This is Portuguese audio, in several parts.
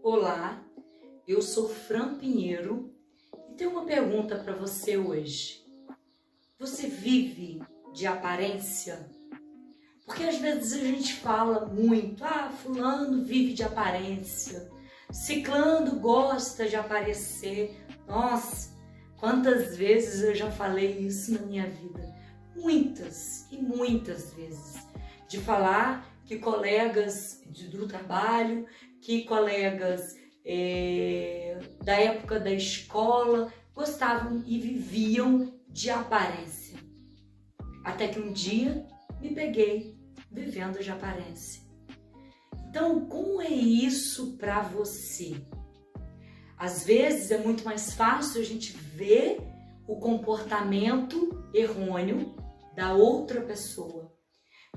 Olá, eu sou Fran Pinheiro e tenho uma pergunta para você hoje. Você vive de aparência? Porque às vezes a gente fala muito, fulano vive de aparência, ciclano gosta de aparecer. Nossa, quantas vezes eu já falei isso na minha vida? Muitas e muitas vezes. De falar que colegas do trabalho, que colegas da época da escola gostavam e viviam de aparência. Até que um dia me peguei vivendo de aparência. Então, como é isso para você? Às vezes é muito mais fácil a gente ver o comportamento errôneo da outra pessoa.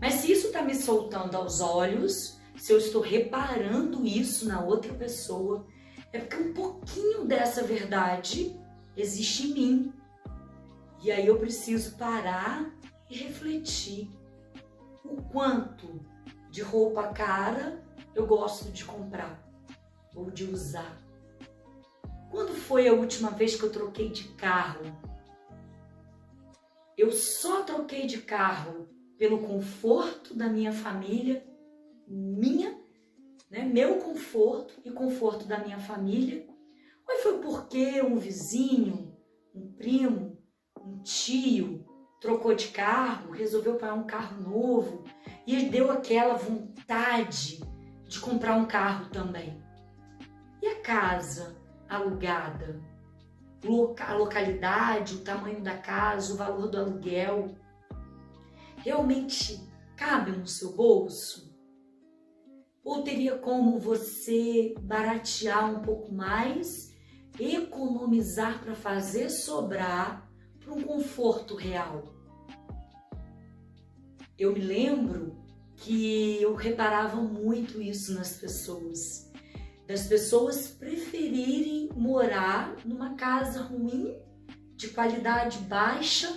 Mas se isso está me soltando aos olhos, se eu estou reparando isso na outra pessoa, é porque um pouquinho dessa verdade existe em mim. E aí eu preciso parar e refletir o quanto de roupa cara eu gosto de comprar ou de usar. Quando foi a última vez que eu troquei de carro? Eu só troquei de carro pelo conforto da minha família, meu conforto e conforto da minha família, ou foi porque um vizinho, um primo, um tio trocou de carro, resolveu pagar um carro novo e deu aquela vontade de comprar um carro também. E a casa alugada? A localidade, o tamanho da casa, o valor do aluguel, realmente cabe no seu bolso? Ou teria como você baratear um pouco mais, economizar para fazer sobrar para um conforto real? Eu me lembro que eu reparava muito isso nas pessoas, das pessoas preferirem morar numa casa ruim, de qualidade baixa,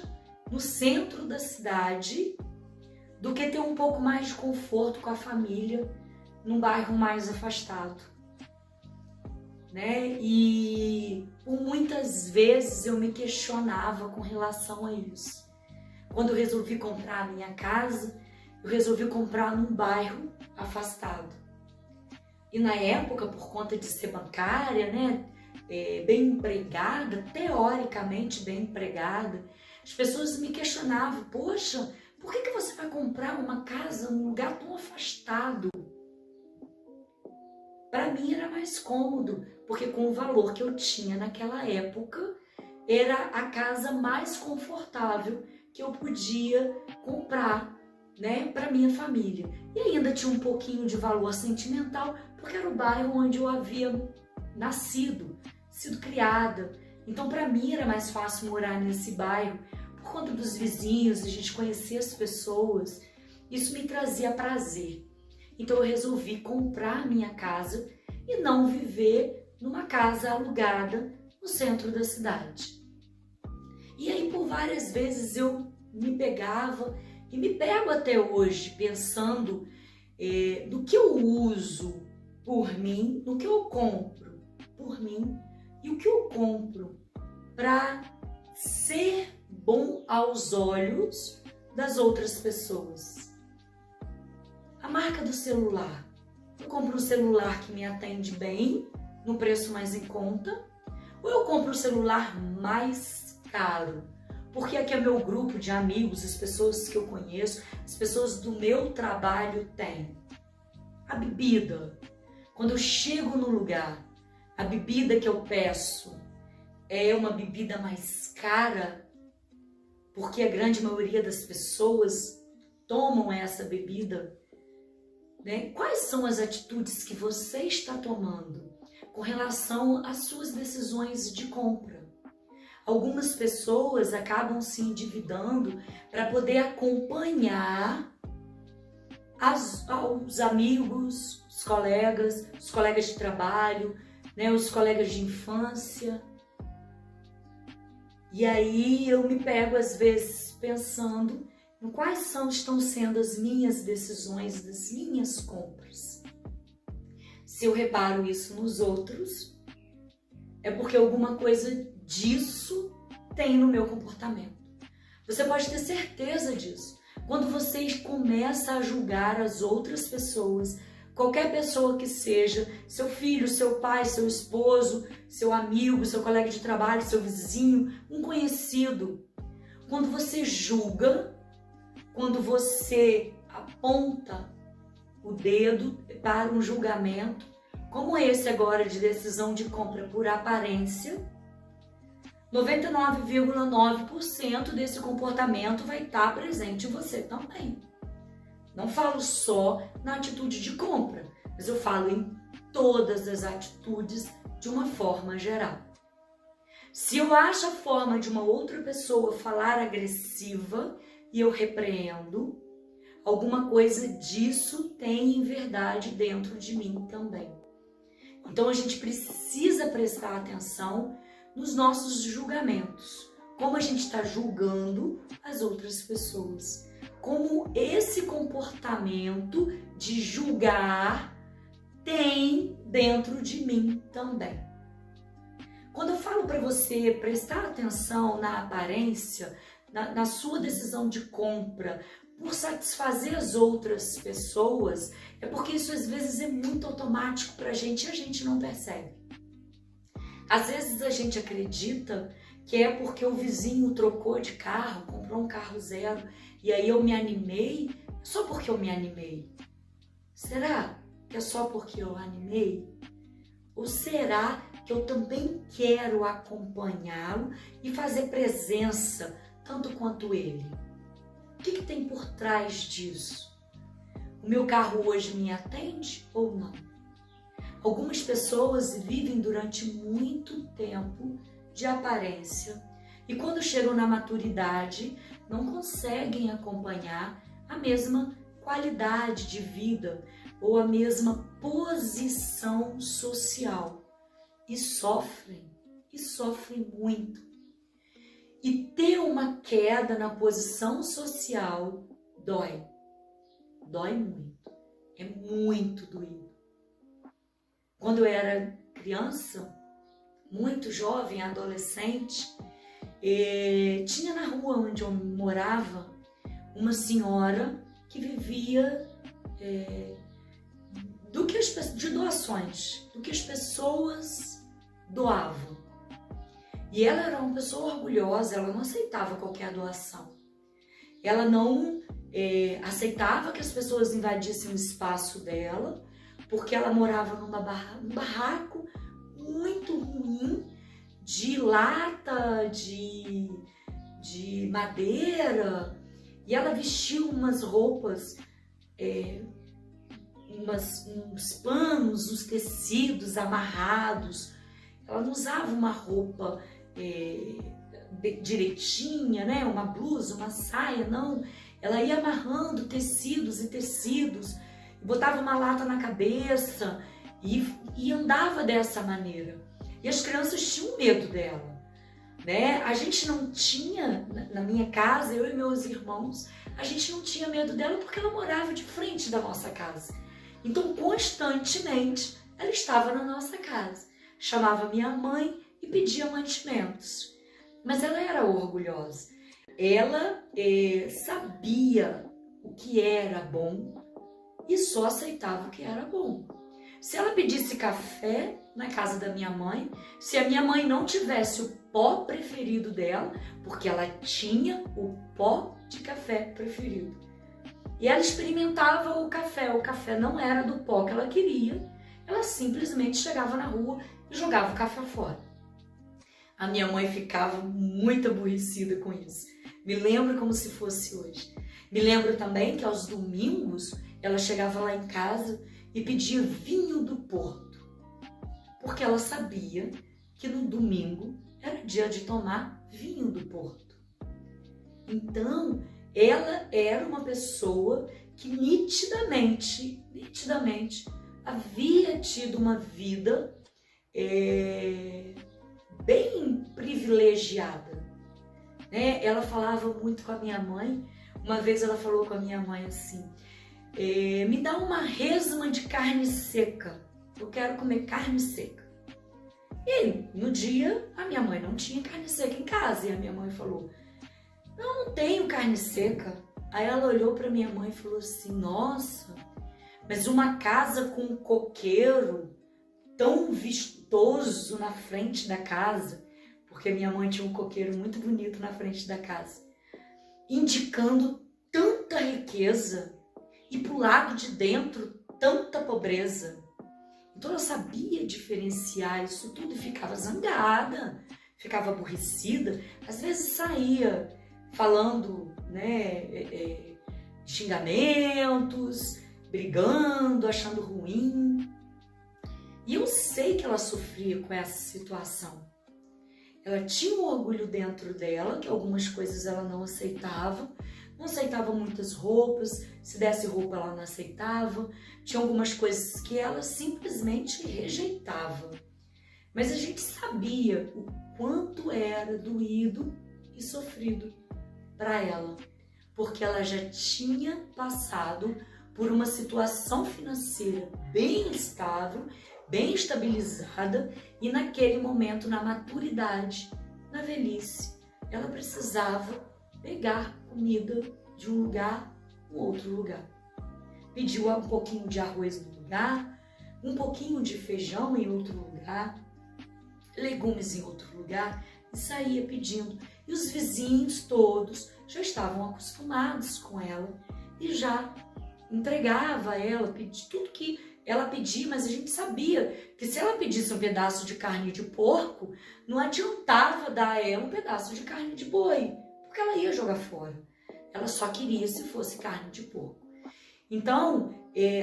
no centro da cidade, do que ter um pouco mais de conforto com a família num bairro mais afastado, né? E por muitas vezes eu me questionava com relação a isso. Quando eu resolvi comprar a minha casa, eu resolvi comprar num bairro afastado. E na época, por conta de ser bancária, né, bem empregada, teoricamente bem empregada, as pessoas me questionavam: poxa, por que você vai comprar uma casa num lugar tão afastado? Para mim era mais cômodo, porque com o valor que eu tinha naquela época, era a casa mais confortável que eu podia comprar, né, para minha família. E ainda tinha um pouquinho de valor sentimental, porque era o bairro onde eu havia nascido, sido criada. Então, para mim era mais fácil morar nesse bairro, por conta dos vizinhos, a gente conhecer as pessoas. Isso me trazia prazer. Então, eu resolvi comprar minha casa e não viver numa casa alugada no centro da cidade. E aí, por várias vezes, eu me pegava e me pego até hoje pensando no que eu uso por mim, no que eu compro por mim e o que eu compro para ser bom aos olhos das outras pessoas. A marca do celular. Eu compro um celular que me atende bem, no preço mais em conta, ou eu compro um celular mais caro? Porque aqui é meu grupo de amigos, as pessoas que eu conheço, as pessoas do meu trabalho têm. A bebida. Quando eu chego no lugar, a bebida que eu peço é uma bebida mais cara, porque a grande maioria das pessoas tomam essa bebida, né? Quais são as atitudes que você está tomando com relação às suas decisões de compra? Algumas pessoas acabam se endividando para poder acompanhar os amigos, os colegas de trabalho, né, os colegas de infância. E aí eu me pego às vezes pensando em quais estão sendo as minhas decisões, das minhas compras. Se eu reparo isso nos outros, é porque alguma coisa disso tem no meu comportamento. Você pode ter certeza disso. Quando você começa a julgar as outras pessoas, qualquer pessoa que seja, seu filho, seu pai, seu esposo, seu amigo, seu colega de trabalho, seu vizinho, um conhecido. Quando você julga, quando você aponta o dedo para um julgamento, como esse agora de decisão de compra por aparência, 99,9% desse comportamento vai estar presente em você também. Não falo só na atitude de compra, mas eu falo em todas as atitudes de uma forma geral. Se eu acho a forma de uma outra pessoa falar agressiva e eu repreendo, alguma coisa disso tem em verdade dentro de mim também. Então a gente precisa prestar atenção nos nossos julgamentos, como a gente está julgando as outras pessoas, como esse comportamento de julgar tem dentro de mim também. Quando eu falo para você prestar atenção na aparência, na sua decisão de compra, por satisfazer as outras pessoas, é porque isso às vezes é muito automático para a gente e a gente não percebe. Às vezes a gente acredita que é porque o vizinho trocou de carro, comprou um carro zero, e aí eu me animei, só porque eu me animei. Será que é só porque eu animei? Ou será que eu também quero acompanhá-lo e fazer presença, tanto quanto ele? O que tem por trás disso? O meu carro hoje me atende ou não? Algumas pessoas vivem durante muito tempo de aparência e quando chegam na maturidade não conseguem acompanhar a mesma qualidade de vida ou a mesma posição social e sofrem muito. E ter uma queda na posição social dói muito, é muito doído. Quando eu era criança, muito jovem, adolescente, tinha na rua onde eu morava uma senhora que vivia de doações, do que as pessoas doavam. E ela era uma pessoa orgulhosa, ela não aceitava qualquer doação. Ela não aceitava que as pessoas invadissem o espaço dela, porque ela morava num barraco muito ruim, de lata, de madeira, e ela vestia umas roupas, uns panos, uns tecidos amarrados. Ela não usava uma roupa direitinha, né? Uma blusa, uma saia, não. Ela ia amarrando tecidos e tecidos, botava uma lata na cabeça e andava dessa maneira. E as crianças tinham medo dela, né? A gente não tinha, na minha casa, eu e meus irmãos, a gente não tinha medo dela porque ela morava de frente da nossa casa. Então, constantemente, ela estava na nossa casa. Chamava minha mãe e pedia mantimentos. Mas ela era orgulhosa. Ela sabia o que era bom e só aceitava o que era bom. Se ela pedisse café na casa da minha mãe, se a minha mãe não tivesse o pó preferido dela, porque ela tinha o pó de café preferido, e ela experimentava o café não era do pó que ela queria, ela simplesmente chegava na rua e jogava o café fora. A minha mãe ficava muito aborrecida com isso. Me lembro como se fosse hoje. Me lembro também que aos domingos ela chegava lá em casa e pedia vinho do Porto, porque ela sabia que no domingo era dia de tomar vinho do Porto. Então, ela era uma pessoa que nitidamente havia tido uma vida bem privilegiada, né? Ela falava muito com a minha mãe. Uma vez ela falou com a minha mãe assim: me dá uma resma de carne seca. eu quero comer carne seca. E no dia, a minha mãe não tinha carne seca em casa. E a minha mãe falou, não tenho carne seca. Aí ela olhou para minha mãe e falou assim, nossa, mas uma casa com um coqueiro tão vistoso na frente da casa, porque minha mãe tinha um coqueiro muito bonito na frente da casa, indicando tanta riqueza e pro lado de dentro tanta pobreza. Então eu sabia diferenciar isso tudo e ficava zangada, ficava aborrecida, às vezes saía falando, né, xingamentos, brigando, achando ruim. E eu sei que ela sofria com essa situação. Ela tinha um orgulho dentro dela, que algumas coisas ela não aceitava muitas roupas, se desse roupa ela não aceitava, tinha algumas coisas que ela simplesmente rejeitava. Mas a gente sabia o quanto era doído e sofrido para ela, porque ela já tinha passado por uma situação financeira bem estável, bem estabilizada, e naquele momento, na maturidade, na velhice, ela precisava pegar comida de um lugar em outro lugar. Pediu um pouquinho de arroz no lugar, um pouquinho de feijão em outro lugar, legumes em outro lugar, e saía pedindo. E os vizinhos todos já estavam acostumados com ela e já entregava a ela, pedia tudo que ela pedia, mas a gente sabia que se ela pedisse um pedaço de carne de porco, não adiantava dar a ela um pedaço de carne de boi, porque ela ia jogar fora. Ela só queria se fosse carne de porco. Então,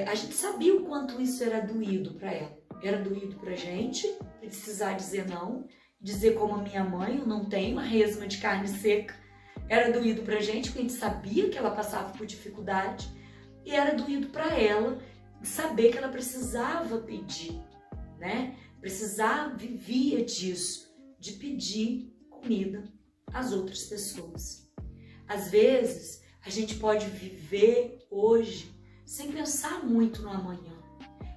a gente sabia o quanto isso era doído para ela. Era doído pra gente, precisar dizer não, dizer como a minha mãe, eu não tenho uma resma de carne seca. Era doído pra gente, porque a gente sabia que ela passava por dificuldade, e era doído para ela saber que ela precisava pedir, né? Vivia disso, de pedir comida às outras pessoas. Às vezes, a gente pode viver hoje sem pensar muito no amanhã.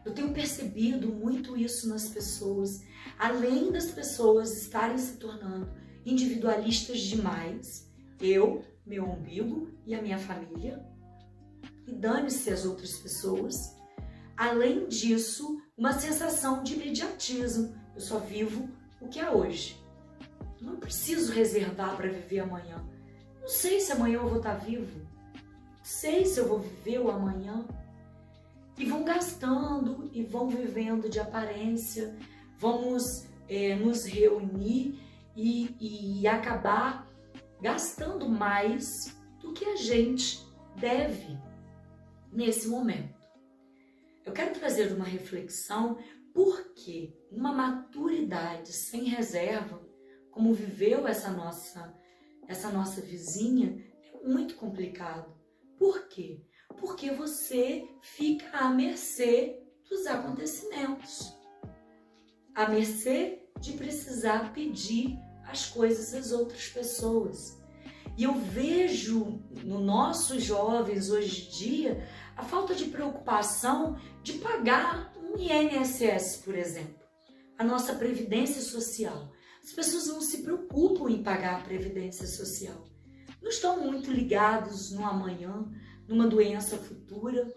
Eu tenho percebido muito isso nas pessoas, além das pessoas estarem se tornando individualistas demais, eu, meu umbigo e a minha família, e dane-se as outras pessoas. Além disso, uma sensação de imediatismo. Eu só vivo o que é hoje. Não preciso reservar para viver amanhã. Não sei se amanhã eu vou estar vivo. Não sei se eu vou viver o amanhã. E vão gastando e vão vivendo de aparência. Vamos nos reunir e acabar gastando mais do que a gente deve nesse momento. Eu quero trazer uma reflexão, porque uma maturidade sem reserva, como viveu essa nossa vizinha, é muito complicado. Por quê? Porque você fica à mercê dos acontecimentos, à mercê de precisar pedir as coisas às outras pessoas. E eu vejo nos nossos jovens hoje em dia a falta de preocupação de pagar um INSS, por exemplo, a nossa Previdência Social. As pessoas não se preocupam em pagar a Previdência Social. Não estão muito ligados no amanhã, numa doença futura.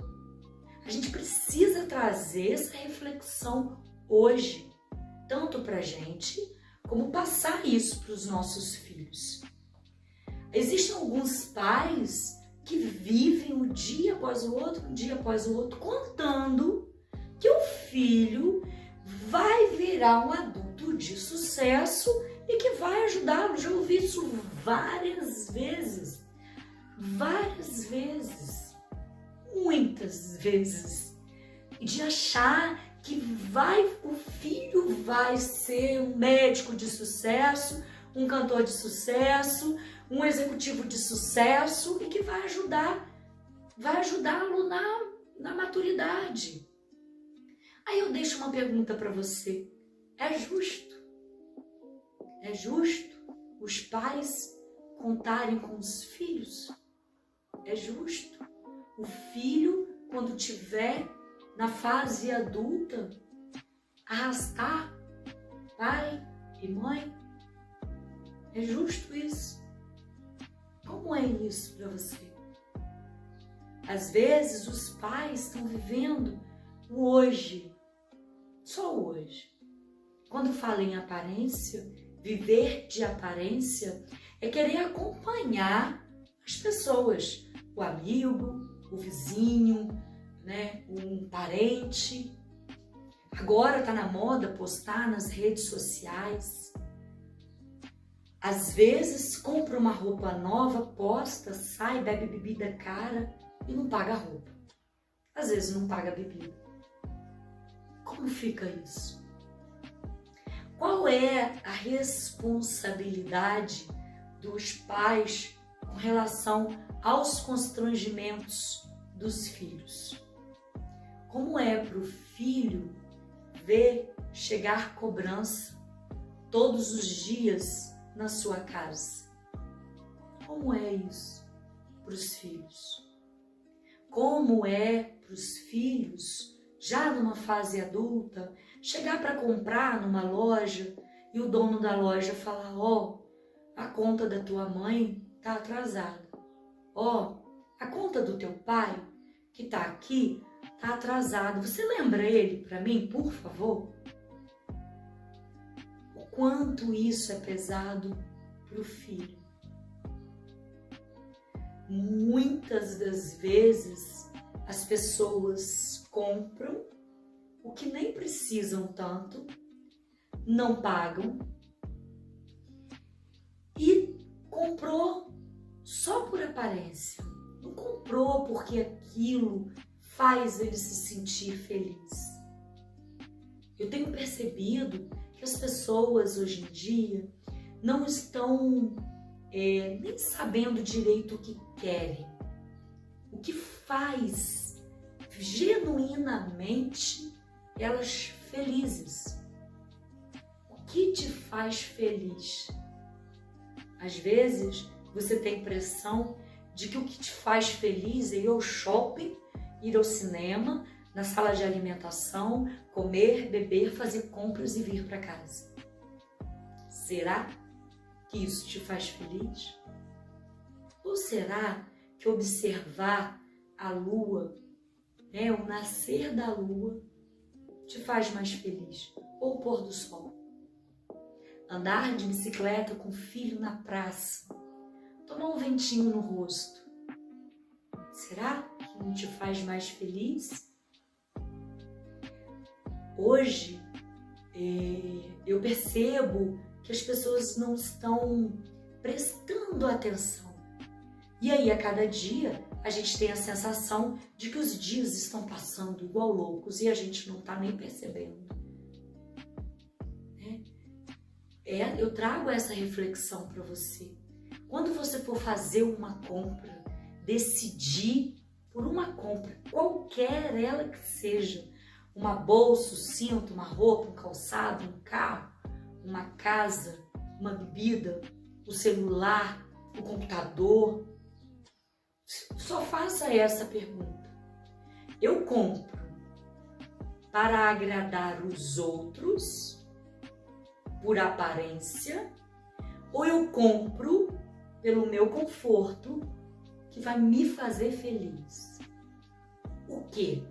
A gente precisa trazer essa reflexão hoje, tanto para a gente, como passar isso para os nossos filhos. Existem alguns pais que vivem um dia após o outro, contando que o filho vai virar um adulto de sucesso e que vai ajudá-lo. Já ouvi isso várias vezes, muitas vezes, de achar que o filho vai ser um médico de sucesso, um cantor de sucesso, um executivo de sucesso, e que vai ajudá-lo na maturidade. Aí eu deixo uma pergunta para você. É justo? É justo os pais contarem com os filhos? É justo o filho, quando tiver na fase adulta, arrastar pai e mãe? É justo isso? Como é isso para você? Às vezes os pais estão vivendo o hoje, só o hoje. Quando falo em aparência, viver de aparência é querer acompanhar as pessoas, o amigo, o vizinho, né, um parente. Agora está na moda postar nas redes sociais. Às vezes compra uma roupa nova, posta, sai, bebe bebida cara e não paga a roupa. Às vezes não paga a bebida. Como fica isso? Qual é a responsabilidade dos pais com relação aos constrangimentos dos filhos? Como é para o filho ver chegar cobrança todos os dias na sua casa? Como é isso para os filhos? Como é para os filhos, já numa fase adulta, chegar para comprar numa loja e o dono da loja falar: ó, a conta da tua mãe tá atrasada. Ó, a conta do teu pai, que tá aqui, tá atrasado. Você lembra ele para mim, por favor? O quanto isso é pesado para o filho. Muitas das vezes as pessoas compram o que nem precisam tanto, não pagam e comprou só por aparência. Não comprou porque aquilo faz ele se sentir feliz. Eu tenho percebido que as pessoas hoje em dia não estão nem sabendo direito o que querem, o que faz genuinamente elas felizes. O que te faz feliz? Às vezes você tem a impressão de que o que te faz feliz é ir ao shopping, ir ao cinema, na sala de alimentação, comer, beber, fazer compras e vir para casa. Será que isso te faz feliz? Ou será que observar a lua, o nascer da lua, te faz mais feliz? Ou o pôr do sol? Andar de bicicleta com o filho na praça, tomar um ventinho no rosto, será que não te faz mais feliz? Hoje, eu percebo que as pessoas não estão prestando atenção. E aí, a cada dia, a gente tem a sensação de que os dias estão passando igual loucos e a gente não está nem percebendo. Eu trago essa reflexão para você. Quando você for fazer uma compra, decidir por uma compra, qualquer ela que seja, uma bolsa, um cinto, uma roupa, um calçado, um carro, uma casa, uma bebida, o celular, o computador, só faça essa pergunta. Eu compro para agradar os outros, por aparência, ou eu compro pelo meu conforto, que vai me fazer feliz? O quê?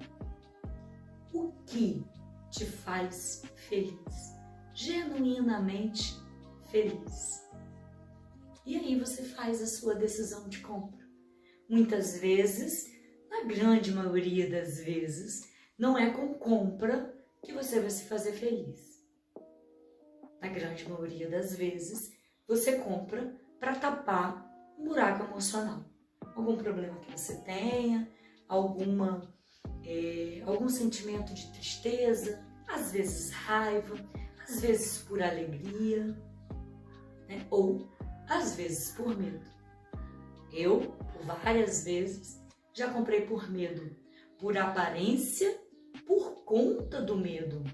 O que te faz feliz? Genuinamente feliz. E aí você faz a sua decisão de compra. Muitas vezes, na grande maioria das vezes, não é com compra que você vai se fazer feliz. Na grande maioria das vezes, você compra para tapar um buraco emocional. Algum problema que você tenha, algum sentimento de tristeza, às vezes raiva, às vezes por alegria, ou às vezes por medo. Eu, por várias vezes, já comprei por medo, por aparência, por conta do medo.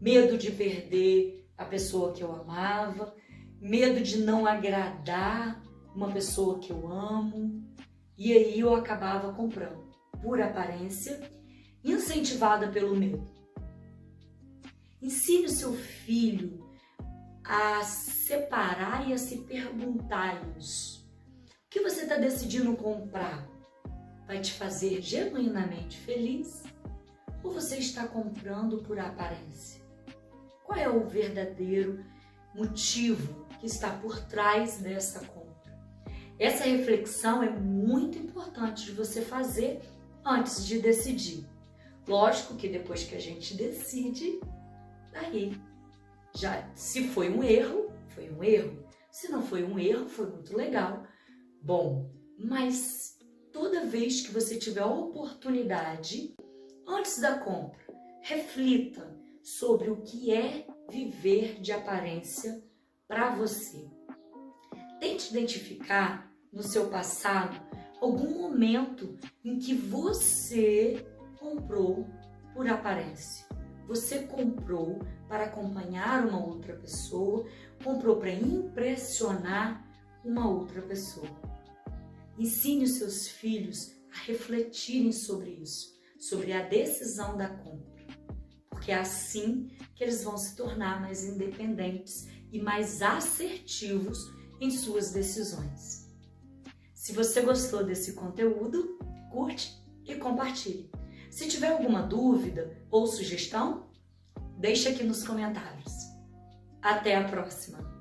Medo de perder a pessoa que eu amava, medo de não agradar uma pessoa que eu amo, e aí eu acabava comprando por aparência, incentivada pelo medo. Ensine o seu filho a separar e a se perguntar-lhes: o que você está decidindo comprar vai te fazer genuinamente feliz? Ou você está comprando por aparência? Qual é o verdadeiro motivo que está por trás dessa compra? Essa reflexão é muito importante de você fazer antes de decidir. Lógico que depois que a gente decide, daí já, se foi um erro, foi um erro. Se não foi um erro, foi muito legal. Bom, mas toda vez que você tiver a oportunidade, antes da compra, reflita sobre o que é viver de aparência para você. Tente identificar no seu passado algum momento em que você comprou por aparência. Você comprou para acompanhar uma outra pessoa, comprou para impressionar uma outra pessoa. Ensine os seus filhos a refletirem sobre isso, sobre a decisão da compra, porque é assim que eles vão se tornar mais independentes e mais assertivos em suas decisões. Se você gostou desse conteúdo, curte e compartilhe. Se tiver alguma dúvida ou sugestão, deixe aqui nos comentários. Até a próxima!